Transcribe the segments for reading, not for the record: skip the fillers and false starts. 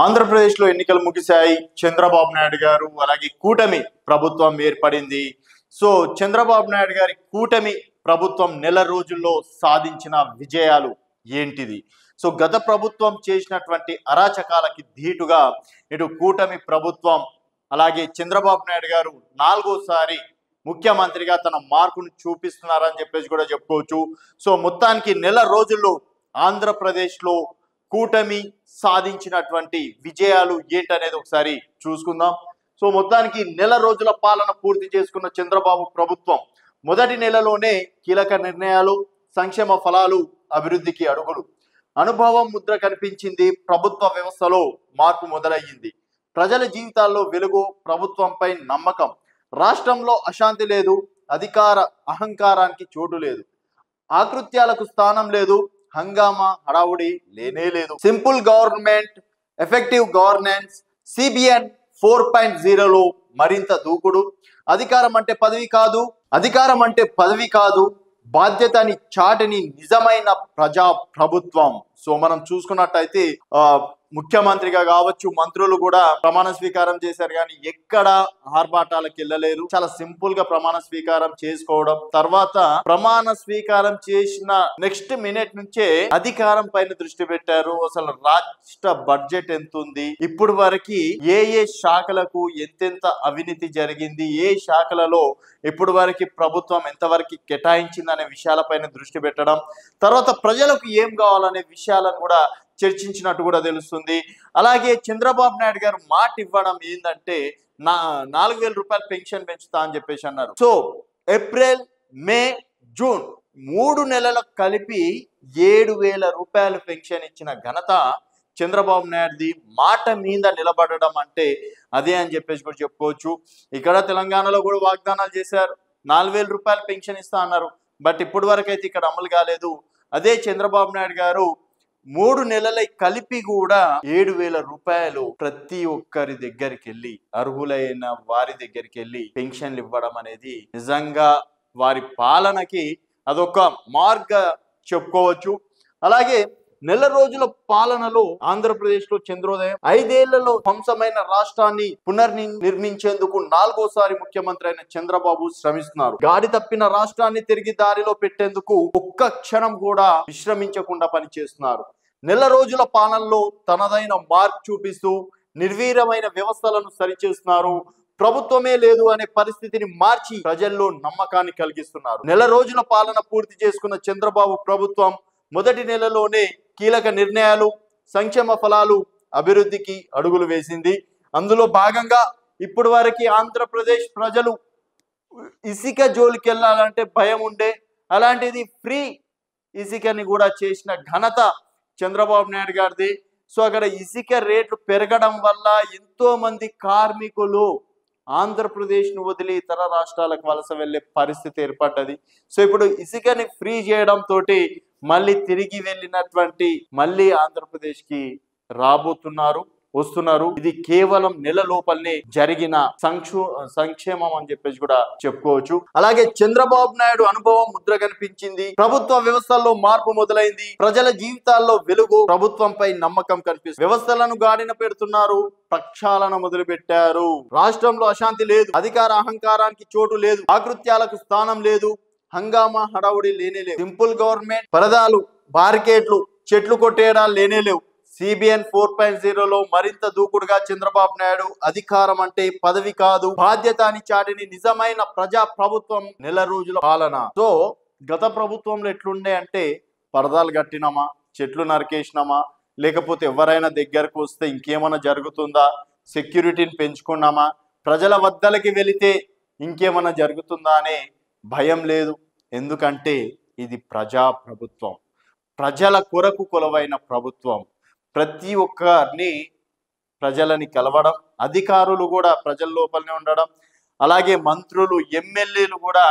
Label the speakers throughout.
Speaker 1: ఆంధ్రప్రదేశ్లో ఎన్నికలు ముగిశాయి. చంద్రబాబు నాయుడు గారు అలాగే కూటమి ప్రభుత్వం ఏర్పడింది. సో చంద్రబాబు నాయుడు గారి కూటమి ప్రభుత్వం నెల రోజుల్లో సాధించిన విజయాలు ఏంటిది? సో గత ప్రభుత్వం చేసినటువంటి అరాచకాలకి ధీటుగా ఇటు కూటమి ప్రభుత్వం అలాగే చంద్రబాబు నాయుడు గారు నాలుగోసారి ముఖ్యమంత్రిగా తన మార్కును చూపిస్తున్నారని చెప్పేసి కూడా చెప్పుకోవచ్చు. సో మొత్తానికి నెల రోజుల్లో ఆంధ్రప్రదేశ్లో కూటమి సాధించినటువంటి విజయాలు ఏంటనేది ఒకసారి చూసుకుందాం. సో మొత్తానికి నెల రోజుల పాలన పూర్తి చేసుకున్న చంద్రబాబు ప్రభుత్వం మొదటి నెలలోనే కీలక నిర్ణయాలు, సంక్షేమ ఫలాలు, అభివృద్ధికి అడుగులు, అనుభవం ముద్ర కనిపించింది. ప్రభుత్వ వ్యవస్థలో మార్పు మొదలయ్యింది. ప్రజల జీవితాల్లో వెలుగు, ప్రభుత్వంపై నమ్మకం. రాష్ట్రంలో అశాంతి లేదు, అధికార అహంకారానికి చోటు లేదు, ఆకృత్యాలకు స్థానం లేదు, హంగామా హడావుడి లేనే లేదు. Simple government, effective governance, CBN 4.0లో మరింత దూకుడు. అధికారం అంటే పదవి కాదు, బాధ్యతని చాటిని నిజమైన ప్రజా ప్రభుత్వం. సో మనం చూసుకున్నట్టయితే ముఖ్యమంత్రిగా కావచ్చు, మంత్రులు కూడా ప్రమాణ స్వీకారం చేశారు, కానీ ఎక్కడ ఆర్భాటాలకు వెళ్ళలేరు. చాలా సింపుల్ గా ప్రమాణ స్వీకారం చేసుకోవడం, తర్వాత ప్రమాణ స్వీకారం చేసిన నెక్స్ట్ మినిట్ నుంచే అధికారం పైన దృష్టి పెట్టారు. అసలు రాష్ట్ర బడ్జెట్ ఎంత ఉంది, ఇప్పుడు వరకు ఏ శాఖలకు ఎంతెంత అవినీతి జరిగింది, ఏ శాఖలలో ఇప్పుడు వరకు ప్రభుత్వం ఎంతవరకు కేటాయించింది అనే విషయాలపైన దృష్టి పెట్టడం, తర్వాత ప్రజలకు ఏం కావాలనే విషయాలను కూడా చర్చించినట్టు కూడా తెలుస్తుంది. అలాగే చంద్రబాబు నాయుడు గారు మాట ఇవ్వడం ఏంటంటే 4,000 రూపాయలు పెన్షన్ పెంచుతా అని చెప్పేసి అన్నారు. సో ఏప్రిల్, మే, జూన్ 3 నెలలకు కలిపి 7,000 రూపాయలు పెన్షన్ ఇచ్చిన ఘనత చంద్రబాబు నాయుడుది. మాట మీద నిలబడడం అంటే అదే అని చెప్పేసి కూడా చెప్పుకోవచ్చు. ఇక్కడ తెలంగాణలో కూడా వాగ్దానాలు చేశారు, 4,000 రూపాయలు పెన్షన్ ఇస్తా అన్నారు, బట్ ఇప్పటి వరకు అయితే ఇక్కడ అమలు కాలేదు. అదే చంద్రబాబు నాయుడు గారు 3 నెలల కలిపి కూడా 7,000 రూపాయలు ప్రతి ఒక్కరి దగ్గరికి వెళ్ళి, అర్హులైన వారి దగ్గరికి వెళ్ళి పెన్షన్లు ఇవ్వడం అనేది నిజంగా వారి పాలనకి అదొక మార్గ చెప్పుకోవచ్చు. అలాగే నెల రోజుల పాలనలో ఆంధ్రప్రదేశ్ లో చంద్రోదయం, 5 ఏళ్లలో ధ్వంసమైన రాష్ట్రాన్ని పునర్నిర్మించేందుకు 4వసారి ముఖ్యమంత్రి అయిన చంద్రబాబు శ్రమిస్తున్నారు. గాడి తప్పిన రాష్ట్రాన్ని తిరిగి దారిలో పెట్టేందుకు ఒక్క క్షణం కూడా విశ్రమించకుండా పనిచేస్తున్నారు. నెల రోజుల పాలనలో తనదైన మార్క్ చూపిస్తూ నిర్వీర్యమైన వ్యవస్థలను సరిచేస్తున్నారు. ప్రభుత్వమే లేదు అనే పరిస్థితిని మార్చి ప్రజల్లో నమ్మకాన్ని కలిగిస్తున్నారు. నెల రోజుల పాలన పూర్తి చేసుకున్న చంద్రబాబు ప్రభుత్వం మొదటి నెలలోనే కీలక నిర్ణయాలు, సంక్షేమ ఫలాలు, అభివృద్ధికి అడుగులు వేసింది. అందులో భాగంగా ఇప్పటి వరకు ఆంధ్రప్రదేశ్ ప్రజలు ఇసుక జోలికి వెళ్ళాలంటే భయం ఉండే, అలాంటిది ఫ్రీ ఇసుకని కూడా చేసిన ఘనత చంద్రబాబు నాయుడు గారిది. సో అక్కడ ఇసుక రేట్లు పెరగడం వల్ల ఎంతో మంది కార్మికులు ఆంధ్రప్రదేశ్ను వదిలి ఇతర రాష్ట్రాలకు వలస వెళ్ళే పరిస్థితి ఏర్పడ్డది. సో ఇప్పుడు ఇసుకని ఫ్రీ చేయడం తోటి మళ్ళీ తిరిగి వెళ్ళినటువంటి మళ్ళీ ఆంధ్రప్రదేశ్కి వస్తున్నారు. ఇది కేవలం నెల లోపలనే జరిగిన సంక్షేమం అని చెప్పేసి కూడా చెప్పుకోవచ్చు. అలాగే చంద్రబాబు నాయుడు అనుభవం ముద్ర కనిపించింది. ప్రభుత్వ వ్యవస్థల్లో మార్పు మొదలైంది. ప్రజల జీవితాల్లో వెలుగు, ప్రభుత్వంపై నమ్మకం కనిపిస్తుంది. వ్యవస్థలను గాడిన పెడుతున్నారు, ప్రక్షాళన మొదలు పెట్టారు. రాష్ట్రంలో అశాంతి లేదు, అధికార అహంకారానికి చోటు లేదు, ఆకృత్యాలకు స్థానం లేదు, హంగామా హడావుడి లేనే లేవు. సింపుల్ గవర్నమెంట్, పరదాలు, బారికేడ్లు, చెట్లు కొట్టేయడాలు లేనే లేవు. సిబిఎన్ 4.0లో మరింత దూకుడుగా చంద్రబాబు నాయుడు అధికారం అంటే పదవి కాదు, బాధ్యత అని చాటిని నిజమైన ప్రజా ప్రభుత్వం. నెల రోజుల పాలన. సో గత ప్రభుత్వంలో ఎట్లుండే అంటే పరదాలు కట్టినామా, చెట్లు నరికేసినామా, లేకపోతే ఎవరైనా దగ్గరకు వస్తే ఇంకేమైనా జరుగుతుందా, సెక్యూరిటీని పెంచుకున్నామా, ప్రజల వద్దలకి వెళితే ఇంకేమైనా జరుగుతుందా అనే భయం లేదు. ఎందుకంటే ఇది ప్రజా ప్రభుత్వం, ప్రజల కొరకు కొలువైన ప్రభుత్వం. ప్రతి ఒక్కరిని ప్రజలని కలవడం, అధికారులు కూడా ప్రజల లోపలనే ఉండడం, అలాగే మంత్రులు, ఎమ్మెల్యేలు కూడా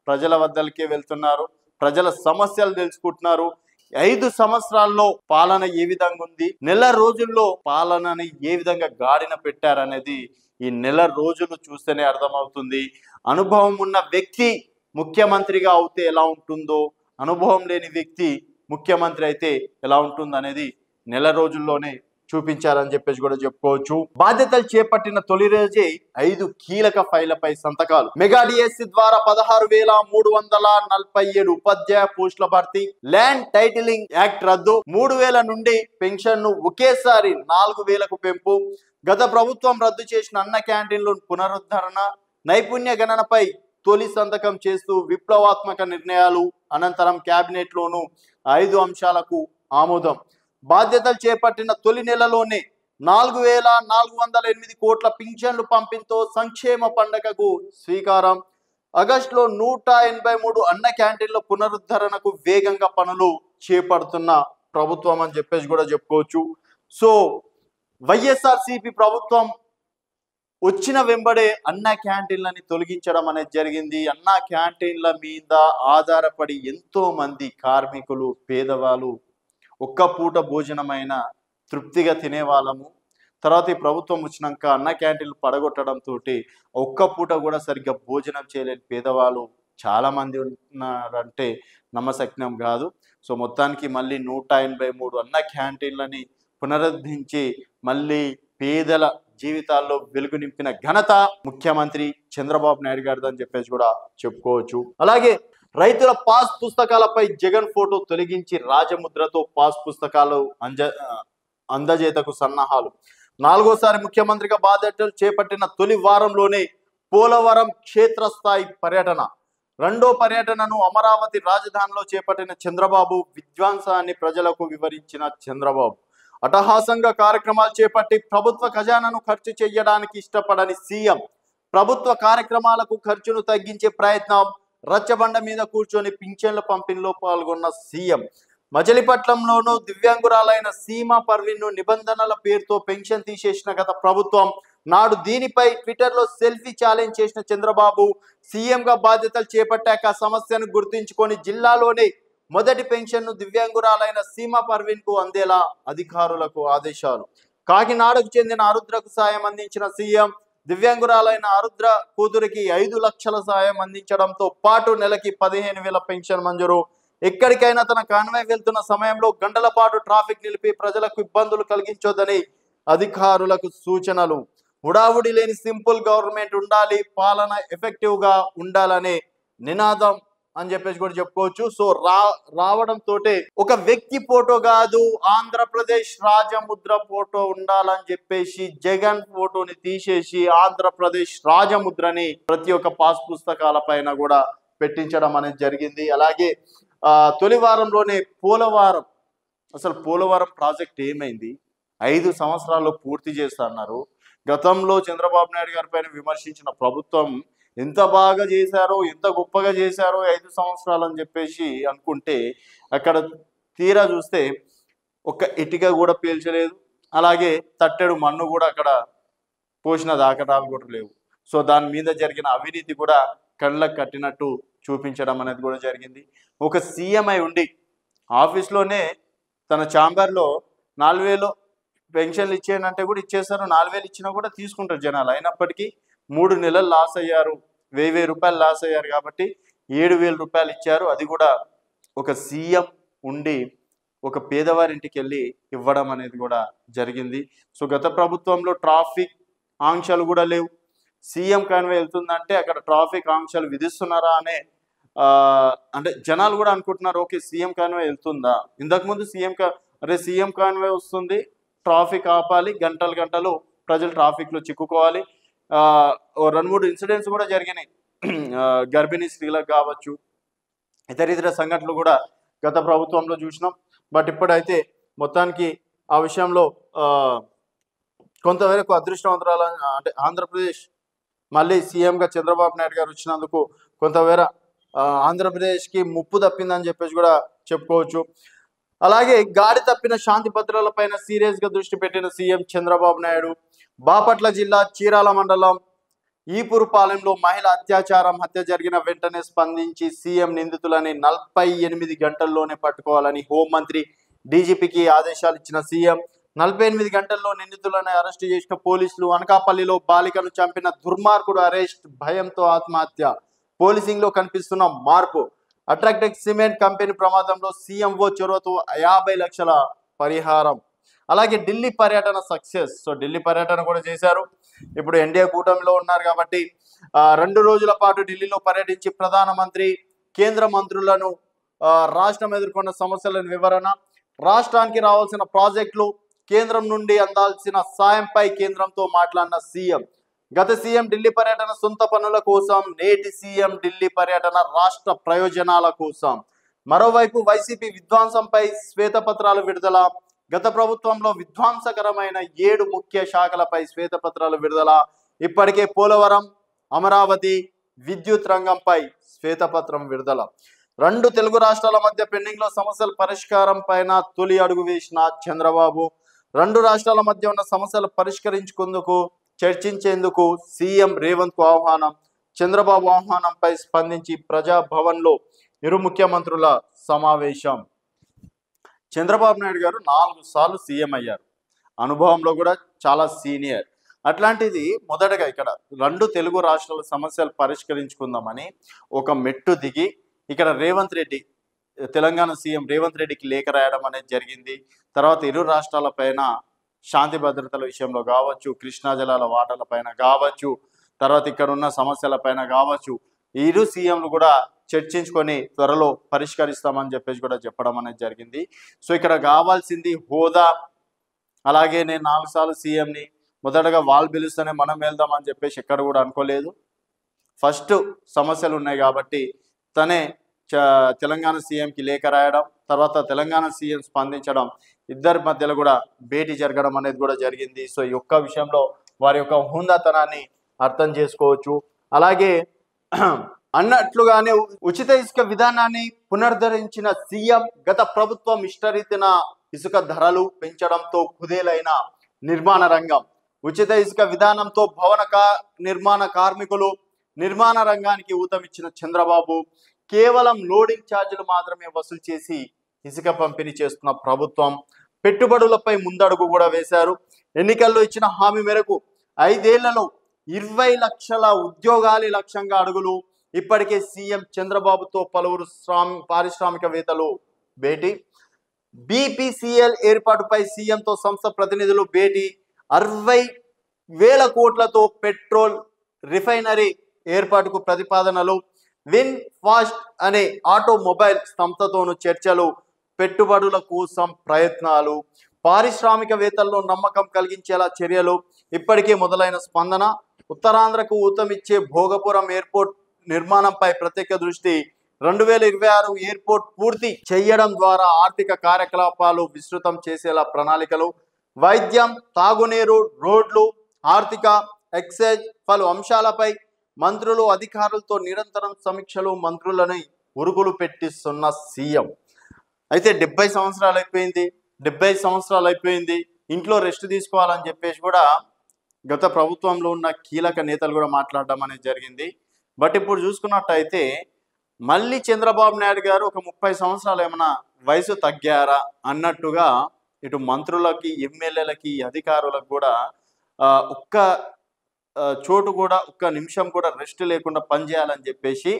Speaker 1: ప్రజల వద్దలకే వెళ్తున్నారు, ప్రజల సమస్యలు తెలుసుకుంటున్నారు. 5 సంవత్సరాల్లో పాలన ఏ విధంగా ఉంది, నెల రోజుల్లో పాలనని ఏ విధంగా గాడిన పెట్టారనేది ఈ నెల రోజులు చూస్తేనే అర్థమవుతుంది. అనుభవం ఉన్న వ్యక్తి ముఖ్యమంత్రిగా అవుతే ఎలా ఉంటుందో, అనుభవం లేని వ్యక్తి ముఖ్యమంత్రి అయితే ఎలా ఉంటుంది అనేది నెల రోజుల్లోనే చూపించారని చెప్పేసి కూడా చెప్పుకోవచ్చు. బాధ్యతలు చేపట్టిన తొలి రోజే 5 కీలక ఫైళ్లపై సంతకాలు. మెగా డిఎస్సి ద్వారా 16,347 ఉపాధ్యాయ పోస్టుల భర్తీ. ల్యాండ్ టైటిలింగ్ యాక్ట్ రద్దు. 3,000 నుండి పెన్షన్ ను ఒకేసారి 4,000కు పెంపు. గత ప్రభుత్వం రద్దు చేసిన అన్న క్యాంటీన్లు పునరుద్ధరణ. నైపుణ్య గణనపై తొలి సంతకం చేస్తూ విప్లవాత్మక నిర్ణయాలు. అనంతరం కేబినెట్ లోను 5 అంశాలకు ఆమోదం. బాధ్యతలు చేపట్టిన తొలి నెలలోనే 4,408 కోట్ల పింఛన్లు పంపిణీతో సంక్షేమ పండగకు శ్రీకారం. ఆగస్టులో 183 అన్న క్యాంటీన్ల పునరుద్ధరణకు వేగంగా పనులు చేపడుతున్న ప్రభుత్వం అని చెప్పేసి కూడా చెప్పుకోవచ్చు. సో వైఎస్ఆర్సీపీ ప్రభుత్వం వచ్చిన వెంబడే అన్న క్యాంటీన్లని తొలగించడం అనేది జరిగింది. అన్న క్యాంటీన్ల మీద ఆధారపడి ఎంతో మంది కార్మికులు, పేదవాళ్ళు ఒక్క పూట భోజనమైన తృప్తిగా తినేవాళ్ళము. తర్వాత ఈ ప్రభుత్వం వచ్చినాక అన్న క్యాంటీన్లు పడగొట్టడంతో ఒక్క పూట కూడా సరిగ్గా భోజనం చేయలేని పేదవాళ్ళు చాలామంది ఉన్నారంటే నమ్మశక్యం కాదు. సో మొత్తానికి మళ్ళీ 183 అన్న క్యాంటీన్లని పునరుద్ధరించి మళ్ళీ పేదల జీవితాల్లో వెలుగు నింపిన ఘనత ముఖ్యమంత్రి చంద్రబాబు నాయుడు గారిది అని చెప్పేసి కూడా చెప్పుకోవచ్చు. అలాగే రైతుల పాస్ పుస్తకాలపై జగన్ ఫోటో తొలగించి రాజముద్రతో పాస్ పుస్తకాలు అందజేతకు సన్నాహాలు. 4వసారి ముఖ్యమంత్రిగా బాధ్యతలు చేపట్టిన తొలి వారంలోనే పోలవరం క్షేత్రస్థాయి పర్యటన. 2వ పర్యటనను అమరావతి రాజధానిలో చేపట్టిన చంద్రబాబు. విధ్వంసాన్ని ప్రజలకు వివరించిన చంద్రబాబు. అట్టహాసంగా కార్యక్రమాలు చేపట్టి ప్రభుత్వ ఖజానాను ఖర్చు చేయడానికి ఇష్టపడని సీఎం. ప్రభుత్వ కార్యక్రమాలకు ఖర్చును తగ్గించే ప్రయత్నం. రచ్చబండ మీద కూర్చొని పింఛన్ల పంపిణీలో పాల్గొన్న సీఎం. మచిలీపట్నంలోనూ దివ్యాంగురాలైన సీమా పర్వీన్ను నిబంధనల పేరుతో పెన్షన్ తీసేసిన గత ప్రభుత్వం. నాడు దీనిపై ట్విట్టర్లో సెల్ఫీ ఛాలెంజ్ చేసిన చంద్రబాబు. సీఎంగా బాధ్యతలు చేపట్టాక సమస్యను గుర్తించుకొని జిల్లాలోనే మొదటి పెన్షన్ను దివ్యాంగురాలైన సీమా పర్వీన్కు అందేలా అధికారులకు ఆదేశాలు. కాకినాడకు చెందిన ఆరుద్రకు సాయం అందించిన సీఎం. దివ్యాంగురాలైన ఆరుద్ర కూతురికి 5 లక్షల సాయం అందించడంతో పాటు నెలకి 15,000 పెన్షన్ మంజూరు. ఎక్కడికైనా తన కాన్వాయ్ వెళ్తున్న సమయంలో గంటల పాటు ట్రాఫిక్ నిలిపి ప్రజలకు ఇబ్బందులు కలిగించొద్దని అధికారులకు సూచనలు. హుడావుడి లేని సింపుల్ గవర్నమెంట్ ఉండాలి, పాలన ఎఫెక్టివ్ గా ఉండాలనే నినాదం అని చెప్పేసి కూడా చెప్పుకోవచ్చు. సో రావడంతో ఒక వ్యక్తి ఫోటో కాదు, ఆంధ్రప్రదేశ్ రాజముద్ర ఫోటో ఉండాలని చెప్పేసి జగన్ ఫోటోని తీసేసి ఆంధ్రప్రదేశ్ రాజముద్రని ప్రతి ఒక్క పాస్ పుస్తకాల పైన కూడా పెట్టించడం అనేది జరిగింది. అలాగే తొలి వారంలోనే పోలవరం, అసలు పోలవరం ప్రాజెక్ట్ ఏమైంది? 5 సంవత్సరాల్లో పూర్తి చేస్తున్నారు. గతంలో చంద్రబాబు నాయుడు గారి పైన విమర్శించిన ప్రభుత్వం ఎంత బాగా చేశారో, ఎంత గొప్పగా చేశారో 5 సంవత్సరాలు అని చెప్పేసి అనుకుంటే అక్కడ తీరా చూస్తే ఒక్క ఇటుక కూడా పీల్చలేదు. అలాగే తట్టెడు మన్ను కూడా అక్కడ పోసిన దాఖలాలు కూడా లేవు. సో దాని మీద జరిగిన అవినీతి కూడా కళ్ళకు కట్టినట్టు చూపించడం అనేది కూడా జరిగింది. ఒక సీఎం అయి ఉండి ఆఫీస్లోనే తన ఛాంబర్లో 4,000 పెన్షన్లు ఇచ్చేయనంటే కూడా ఇచ్చేస్తారు. 4,000 ఇచ్చినా కూడా తీసుకుంటారు జనాలు. అయినప్పటికీ 3 నెలలు లాస్ అయ్యారు, 1,000 రూపాయలు లాస్ అయ్యారు కాబట్టి 7,000 రూపాయలు ఇచ్చారు. అది కూడా ఒక సీఎం ఉండి ఒక పేదవారింటికి వెళ్ళి ఇవ్వడం అనేది కూడా జరిగింది. సో గత ప్రభుత్వంలో ట్రాఫిక్ ఆంక్షలు కూడా లేవు. సీఎం కాన్వే వెళ్తుందంటే అక్కడ ట్రాఫిక్ ఆంక్షలు విధిస్తున్నారా అనే అంటే జనాలు కూడా అనుకుంటున్నారు, ఓకే సీఎం కాన్వే వెళ్తుందా. ఇంతకుముందు సీఎం కాన్వే వస్తుంది, ట్రాఫిక్ ఆపాలి, గంటలు గంటలు ప్రజలు ట్రాఫిక్లో చిక్కుకోవాలి. 2-3 ఇన్సిడెంట్స్ కూడా జరిగినాయి. గర్భిణీ స్త్రీలకు కావచ్చు, ఇతర సంఘటనలు కూడా గత ప్రభుత్వంలో చూసినాం. బట్ ఇప్పుడైతే మొత్తానికి ఆ విషయంలో కొంతవరకు అదృష్టవంతరాల అంటే ఆంధ్రప్రదేశ్ మళ్ళీ సీఎంగా చంద్రబాబు నాయుడు గారు వచ్చినందుకు కొంతవేర ఆంధ్రప్రదేశ్కి ముప్పు తప్పిందని చెప్పేసి కూడా చెప్పుకోవచ్చు. అలాగే గాడి తప్పిన శాంతి భద్రతలపైన సీరియస్గా దృష్టి పెట్టిన సీఎం చంద్రబాబు నాయుడు. బాపట్ల జిల్లా చీరాల మండలం ఈపురుపాలెంలో మహిళ అత్యాచారం హత్య జరిగిన వెంటనే స్పందించి సీఎం నిందితులని 48 గంటల్లోనే పట్టుకోవాలని హోంమంత్రి డీజీపీకి ఆదేశాలు ఇచ్చిన సీఎం. 48 గంటల్లో నిందితులను అరెస్టు చేసిన పోలీసులు. అనకాపల్లిలో బాలికను చంపిన దుర్మార్గుడు అరెస్ట్, భయంతో ఆత్మహత్య. పోలీసింగ్ లో కనిపిస్తున్న మార్పు. అట్రాక్టెక్ సిమెంట్ కంపెనీ ప్రమాదంలో సీఎంఓ చొరవతో 50 లక్షల పరిహారం. అలాగే ఢిల్లీ పర్యటన సక్సెస్. సో ఢిల్లీ పర్యటన కూడా చేశారు. ఇప్పుడు ఎన్డీఏ కూటమిలో ఉన్నారు కాబట్టి 2 రోజుల పాటు ఢిల్లీలో పర్యటించి ప్రధానమంత్రి కేంద్ర మంత్రులను రాష్ట్రం ఎదుర్కొన్న సమస్యలను వివరణ, రాష్ట్రానికి రావాల్సిన ప్రాజెక్టులు, కేంద్రం నుండి అందాల్సిన సాయంపై కేంద్రంతో మాట్లాడిన సీఎం. గత సీఎం ఢిల్లీ పర్యటన సొంత పనుల కోసం, నేటి సీఎం ఢిల్లీ పర్యటన రాష్ట్ర ప్రయోజనాల కోసం. మరోవైపు వైసీపీ విధ్వంసంపై శ్వేతపత్రాలు విడుదల. గత ప్రభుత్వంలో విధ్వంసకరమైన 7 ముఖ్య శాఖలపై శ్వేతపత్రాలు విడుదల. ఇప్పటికే పోలవరం, అమరావతి, విద్యుత్ రంగంపై శ్వేతపత్రం విడుదల. 2 తెలుగు రాష్ట్రాల మధ్య పెండింగ్ లో సమస్యల పరిష్కారం పైన తొలి అడుగు వేసిన చంద్రబాబు. 2 రాష్ట్రాల మధ్య ఉన్న సమస్యలు పరిష్కరించుకుందుకు చర్చించేందుకు సీఎం రేవంత్ కు ఆహ్వానం. చంద్రబాబు ఆహ్వానంపై స్పందించి ప్రజాభవన్ లో ఇరు ముఖ్యమంత్రుల సమావేశం. చంద్రబాబు నాయుడు గారు 4 సార్లు సీఎం అయ్యారు. అనుభవంలో కూడా చాలా సీనియర్. అట్లాంటిది మొదటగా ఇక్కడ 2 తెలుగు రాష్ట్రాల సమస్యలు పరిష్కరించుకుందామని ఒక మెట్టు దిగి ఇక్కడ రేవంత్ రెడ్డి, తెలంగాణ సీఎం రేవంత్ రెడ్డికి లేఖ రాయడం అనేది జరిగింది. తర్వాత ఇరు రాష్ట్రాల పైన శాంతి భద్రతల విషయంలో కావచ్చు, కృష్ణా జలాల వాటాల పైన కావచ్చు, తర్వాత ఇక్కడ ఉన్న సమస్యల పైన కావచ్చు, ఇరు సీఎంలు కూడా చర్చించుకొని త్వరలో పరిష్కరిస్తామని చెప్పేసి కూడా చెప్పడం అనేది జరిగింది. సో ఇక్కడ కావాల్సింది హోదా. అలాగే నేను 4 సార్లు సీఎంని, మొదటగా వాళ్ళు పిలుస్తేనే మనం వెళ్దామని చెప్పేసి ఎక్కడ కూడా అనుకోలేదు. ఫస్ట్ సమస్యలు ఉన్నాయి కాబట్టి తనే తెలంగాణ సీఎంకి లేఖ రాయడం, తర్వాత తెలంగాణ సీఎం స్పందించడం, ఇద్దరి మధ్యలో కూడా భేటీ జరగడం అనేది కూడా జరిగింది. సో ఈ ఒక్క విషయంలో వారి యొక్క హుందాతనాన్ని అర్థం చేసుకోవచ్చు. అలాగే అన్నట్లుగానే ఉచిత ఇసుక విధానాన్ని పునరుద్ధరించిన సీఎం. గత ప్రభుత్వం ఇష్టరీతిన ఇసుక ధరలు పెంచడంతో కుదేలైన నిర్మాణ రంగం. ఉచిత ఇసుక విధానంతో నిర్మాణ కార్మికులు, నిర్మాణ రంగానికి ఊతమిచ్చిన చంద్రబాబు. కేవలం లోడింగ్ ఛార్జీలు మాత్రమే వసూలు చేసి ఇసుక పంపిణీ చేస్తున్న ప్రభుత్వం. పెట్టుబడులపై ముందడుగు కూడా వేశారు. ఎన్నికల్లో ఇచ్చిన హామీ మేరకు 5 ఏళ్లలో 20 లక్షల ఉద్యోగాలు లక్ష్యంగా అడుగులు. ఇప్పటికే సీఎం చంద్రబాబుతో పలువురు పారిశ్రామికవేత్తలు భేటీ. బీపీసీఎల్ ఏర్పాటుపై సీఎంతో సంస్థ ప్రతినిధులు భేటీ. 60,000 కోట్లతో పెట్రోల్ రిఫైనరీ ఏర్పాటుకు ప్రతిపాదనలు. విన్ ఫాస్ట్ అనే ఆటోమొబైల్ సంస్థతోనూ చర్చలు. పెట్టుబడుల కోసం ప్రయత్నాలు. పారిశ్రామికవేత్తల్లో నమ్మకం కలిగించేలా చర్యలు. ఇప్పటికే మొదలైన స్పందన. ఉత్తరాంధ్రకు ఊతమిచ్చే భోగపురం ఎయిర్పోర్ట్ నిర్మాణంపై ప్రత్యేక దృష్టి. 2026 ఎయిర్పోర్ట్ పూర్తి చేయడం ద్వారా ఆర్థిక కార్యకలాపాలు విస్తృతం చేసేలా ప్రణాళికలు. వైద్యం, తాగునీరు, రోడ్లు, ఆర్థిక, ఎక్సైజ్ పలు అంశాలపై మంత్రులు అధికారులతో నిరంతరం సమీక్షలు. మంత్రులని ఉరుగులు పెట్టిస్తున్న సీఎం. అయితే 70 సంవత్సరాలు అయిపోయింది, ఇంట్లో రెస్ట్ తీసుకోవాలని చెప్పేసి కూడా గత ప్రభుత్వంలో ఉన్న కీలక నేతలు కూడా మాట్లాడడం అనేది జరిగింది. బట్ ఇప్పుడు చూసుకున్నట్టయితే మళ్ళీ చంద్రబాబు నాయుడు గారు ఒక 30 సంవత్సరాలు ఏమైనా వయసు తగ్గారా అన్నట్టుగా ఇటు మంత్రులకి, ఎమ్మెల్యేలకి, అధికారులకు కూడా ఒక్క చోటు కూడా, ఒక్క నిమిషం కూడా రెస్ట్ లేకుండా పనిచేయాలని చెప్పేసి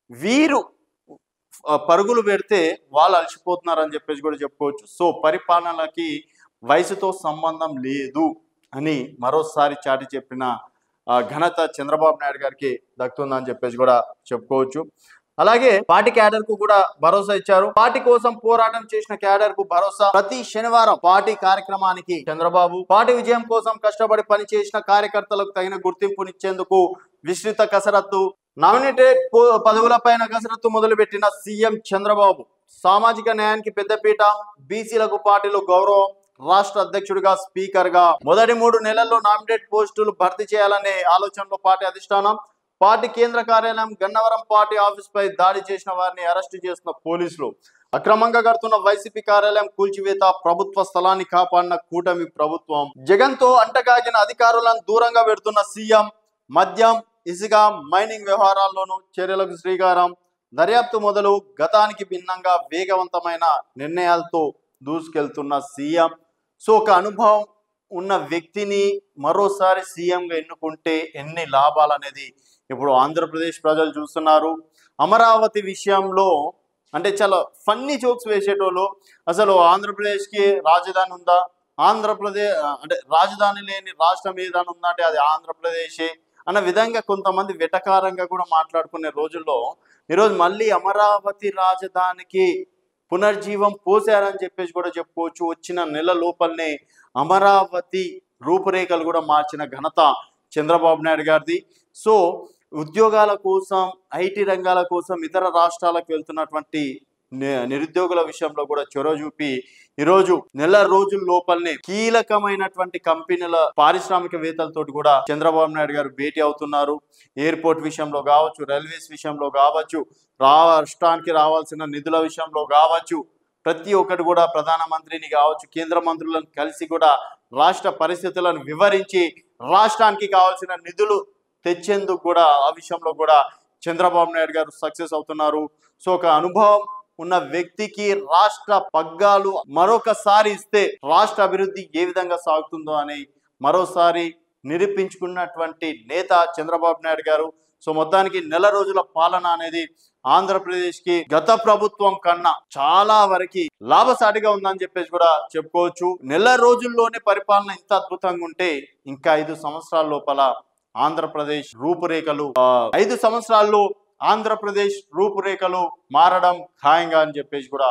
Speaker 1: వీరు పరుగులు పెడితే వాళ్ళు అలసిపోతున్నారని చెప్పేసి కూడా చెప్పుకోవచ్చు. సో పరిపాలనకి వయసుతో సంబంధం లేదు అని మరోసారి చాటి చెప్పిన ఘనత చంద్రబాబు నాయుడు గారికి దక్కుతుందని చెప్పేసి కూడా చెప్పుకోవచ్చు. అలాగే పార్టీ క్యాడర్ కు కూడా భరోసా ఇచ్చారు. పార్టీ కోసం పోరాటం చేసిన క్యాడర్ కు భరోసా. ప్రతి శనివారం పార్టీ కార్యక్రమానికి చంద్రబాబు. పార్టీ విజయం కోసం కష్టపడి పనిచేసిన కార్యకర్తలకు తగిన గుర్తింపునిచ్చేందుకు విస్తృత కసరత్తు. నామినేటెడ్ పదవులపైన కసరత్తు మొదలుపెట్టిన సీఎం చంద్రబాబు. సామాజిక న్యాయానికి పెద్దపీట. బీసీలకు పార్టీలో గౌరవం. రాష్ట్ర అధ్యక్షుడిగా, స్పీకర్ గా మొదటి 3 నెలల్లో నామినేట్ పోస్టులు భర్తీ చేయాలనే ఆలోచనలో పార్టీ అధిష్టానం. పార్టీ కేంద్ర కార్యాలయం గన్నవరం పార్టీ ఆఫీస్ పై దాడి చేసిన వారిని అరెస్టు చేసిన పోలీసులు. అక్రమంగా కడుతున్న వైసీపీ కార్యాలయం కూల్చివేత. ప్రభుత్వ స్థలాన్ని కాపాడిన కూటమి ప్రభుత్వం. జగన్ తో అంటగాగిన అధికారులను దూరంగా పెడుతున్న సీఎం. మద్యం, ఇసుక, మైనింగ్ వ్యవహారాల్లోనూ చర్యలకు శ్రీకారం. దర్యాప్తు మొదలు. గతానికి భిన్నంగా వేగవంతమైన నిర్ణయాలతో దూసుకెళ్తున్న సీఎం. సో ఒక అనుభవం ఉన్న వ్యక్తిని మరోసారి సీఎంగా ఎన్నుకుంటే ఎన్ని లాభాలు అనేది ఇప్పుడు ఆంధ్రప్రదేశ్ ప్రజలు చూస్తున్నారు. అమరావతి విషయంలో అంటే చాలా ఫన్నీ జోక్స్ వేసేటోళ్ళు. అసలు ఆంధ్రప్రదేశ్కి రాజధాని ఉందా, ఆంధ్రప్రదేశ్ అంటే రాజధాని లేని రాష్ట్రం ఏదైనా ఉందా అంటే అది ఆంధ్రప్రదేశే అన్న విధంగా కొంతమంది వెటకారంగా కూడా మాట్లాడుకునే రోజుల్లో ఈరోజు మళ్ళీ అమరావతి రాజధానికి పునర్జీవం పోసారని చెప్పేసి కూడా చెప్పుకోవచ్చు. వచ్చిన నెల లోపలనే అమరావతి రూపురేఖలు కూడా మార్చిన ఘనత చంద్రబాబు నాయుడు గారిది. సో ఉద్యోగాల కోసం, ఐటీ రంగాల కోసం ఇతర రాష్ట్రాలకు వెళ్తున్నటువంటి నిరుద్యోగుల విషయంలో కూడా చొరవ చూపి ఈరోజు నెల రోజుల లోపలనే కీలకమైనటువంటి కంపెనీల పారిశ్రామికవేత్తలతో కూడా చంద్రబాబు నాయుడు గారు భేటీ అవుతున్నారు. ఎయిర్పోర్ట్ విషయంలో కావచ్చు, రైల్వేస్ విషయంలో కావచ్చు, రాష్ట్రానికి రావాల్సిన నిధుల విషయంలో కావచ్చు, ప్రతి ఒక్కటి కూడా ప్రధానమంత్రిని కావచ్చు, కేంద్ర మంత్రులను కలిసి కూడా రాష్ట్ర పరిస్థితులను వివరించి రాష్ట్రానికి కావాల్సిన నిధులు తెచ్చేందుకు కూడా ఆ విషయంలో కూడా చంద్రబాబు నాయుడు గారు సక్సెస్ అవుతున్నారు. సో ఒక అనుభవం ఉన్న వ్యక్తికి రాష్ట్ర పగ్గాలు మరొకసారి ఇస్తే రాష్ట్ర అభివృద్ధి ఏ విధంగా సాగుతుందో అని మరోసారి నిరూపించుకున్నటువంటి నేత చంద్రబాబు నాయుడు గారు. సో మొత్తానికి నెల రోజుల పాలన అనేది ఆంధ్రప్రదేశ్కి గత ప్రభుత్వం కన్నా చాలా వరకు లాభసాటిగా ఉందని చెప్పేసి కూడా చెప్పుకోవచ్చు. నెల రోజుల్లోనే పరిపాలన ఇంత అద్భుతంగా ఉంటే ఇంకా 5 సంవత్సరాల లోపల ఆంధ్రప్రదేశ్ రూపురేఖలు 5 సంవత్సరాల్లో ఆంధ్రప్రదేశ్ రూపురేఖలు మారడం ఖాయంగా అని చెప్పేసి కూడా